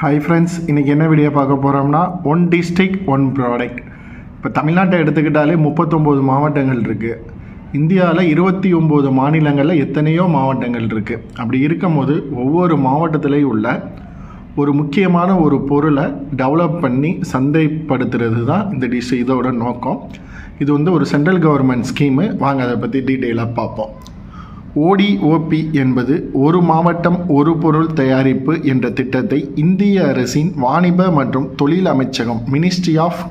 Hi friends, இன்றைக்கி என்ன video பார்க்க போகிறோம்னா ஒன் டிஸ்ட்ரிக்ட் ஒன் ப்ராடக்ட். இப்போ தமிழ்நாட்டை எடுத்துக்கிட்டாலே 39 மாவட்டங்கள் இருக்குது. இந்தியாவில் 29 மாநிலங்களில் எத்தனையோ மாவட்டங்கள் இருக்குது. அப்படி இருக்கும்போது ஒவ்வொரு மாவட்டத்திலையும் உள்ள ஒரு முக்கியமான ஒரு பொருளை டெவலப் பண்ணி சந்தைப்படுத்துறது தான் இந்த இதோட நோக்கம். இது ஒரு சென்ட்ரல் கவர்மெண்ட் ஸ்கீமு. வாங்க அதை பற்றி டீட்டெயிலாக பார்ப்போம். ODOP என்பது ஒரு மாவட்டம் ஒரு பொருள் தயாரிப்பு என்ற திட்டத்தை இந்திய அரசின் வாணிப மற்றும் தொழில் அமைச்சகம் ministry of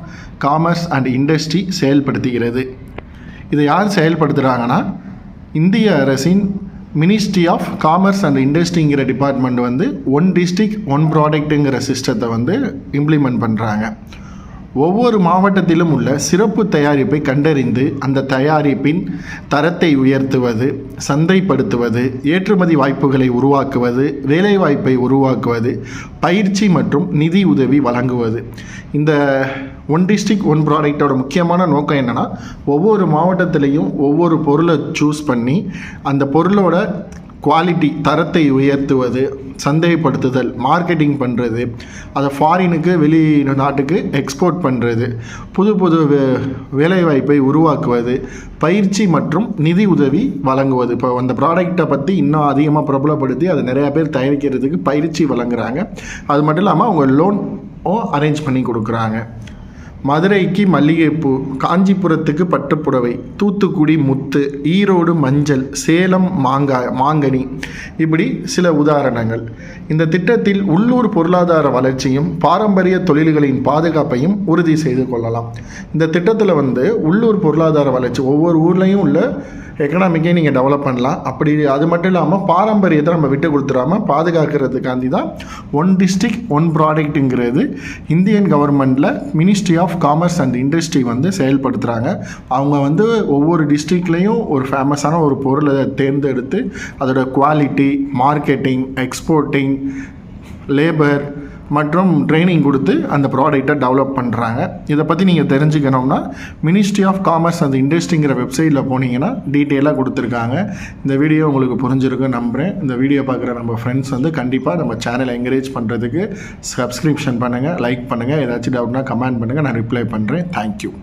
commerce and industry செயல்படுத்துகிறது. இதை யார் செயல்படுத்துகிறாங்கன்னா, இந்திய அரசின் மினிஸ்ட்ரி ஆஃப் காமர்ஸ் அண்ட் இண்டஸ்ட்ரிங்கிற டிபார்ட்மெண்ட் ஒன் டிஸ்ட்ரிக்ட் ஒன் ப்ராடக்ட்டுங்கிற சிஸ்டத்தை இம்ப்ளிமெண்ட் பண்ணுறாங்க. ஒவ்வொரு மாவட்டத்திலும் உள்ள சிறப்பு தயாரிப்பை கண்டறிந்து அந்த தயாரிப்பின் தரத்தை உயர்த்துவது, சந்தைப்படுத்துவது, ஏற்றுமதி வாய்ப்புகளை உருவாக்குவது, வேலைவாய்ப்பை உருவாக்குவது, பயிற்சி மற்றும் நிதி உதவி வழங்குவது. இந்த ஒன் டிஸ்ட்ரிக்ட் ஒன் ப்ராடக்டோட முக்கியமான நோக்கம் என்னென்னா, ஒவ்வொரு மாவட்டத்திலையும் ஒவ்வொரு பொருளை சூஸ் பண்ணி அந்த பொருளோட குவாலிட்டி தரத்தை உயர்த்துவது, சந்தைப்படுத்துதல், மார்க்கெட்டிங் பண்ணுறது, அதை ஃபாரினுக்கு வெளி நாட்டுக்கு எக்ஸ்போர்ட் பண்ணுறது, புது புது வேலைவாய்ப்பை உருவாக்குவது, பயிற்சி மற்றும் நிதி உதவி வழங்குவது. இப்போ அந்த ப்ராடக்டை பற்றி இன்னும் அதிகமாக பிரபலப்படுத்தி அதை நிறையா பேர் தயாரிக்கிறதுக்கு பயிற்சி வழங்குறாங்க. அது மட்டும் இல்லாமல் அவங்க லோனும் அரேஞ்ச் பண்ணி கொடுக்குறாங்க. மதுரைக்கு மல்லிகைப்பூ, காஞ்சிபுரத்துக்கு பட்டுப்புடவை, தூத்துக்குடி முத்து, ஈரோடு மஞ்சள், சேலம் மாங்கனி, இப்படி சில உதாரணங்கள். இந்த திட்டத்தில் உள்ளூர் பொருளாதார வளர்ச்சியும் பாரம்பரிய தொழில்களின் பாதுகாப்பையும் உறுதி செய்து கொள்ளலாம். இந்த திட்டத்தில் உள்ளூர் பொருளாதார வளர்ச்சி, ஒவ்வொரு ஊர்லேயும் உள்ள எக்கனாமிக்கை நீங்கள் டெவலப் பண்ணலாம். அப்படி அது மட்டும் இல்லாமல் பாரம்பரியத்தை நம்ம விட்டு கொடுத்துடாமல் பாதுகாக்கிறதுக்காண்டி தான் ஒன் டிஸ்ட்ரிக்ட் ஒன் ப்ராடக்ட்டுங்கிறது இந்தியன் கவர்மெண்ட்டில் ministry of commerce and industry செயல்படுத்துகிறாங்க. அவங்க ஒவ்வொரு டிஸ்ட்ரிக்ட்லேயும் ஒரு ஃபேமஸான ஒரு பொருளை தேர்ந்தெடுத்து அதோட குவாலிட்டி, மார்க்கெட்டிங், எக்ஸ்போர்ட்டிங், லேபர் மற்றும் ட்ரைனிங் கொடுத்து அந்த ப்ராடக்டை டெவலப் பண்ணுறாங்க. இதை பற்றி நீங்கள் தெரிஞ்சுக்கணும்னா மினிஸ்ட்ரி ஆஃப் காமர்ஸ் அண்ட் இண்டஸ்ட்ரிங்கிற வெப்சைட்டில் போனீங்கன்னா டீட்டெயிலாக கொடுத்துருக்காங்க. இந்த வீடியோ உங்களுக்கு புரிஞ்சிருக்குன்னு நம்புகிறேன். இந்த வீடியோ பார்க்குற நம்ம ஃப்ரெண்ட்ஸ் கண்டிப்பாக நம்ம சேனலை என்கரேஜ் பண்ணுறதுக்கு சப்ஸ்கிரிப்ஷன் பண்ணுங்கள், லைக் பண்ணுங்கள். ஏதாச்சும் டவுட்னா கமெண்ட் பண்ணுங்கள், நான் ரிப்ளை பண்ணுறேன். தேங்க்யூ.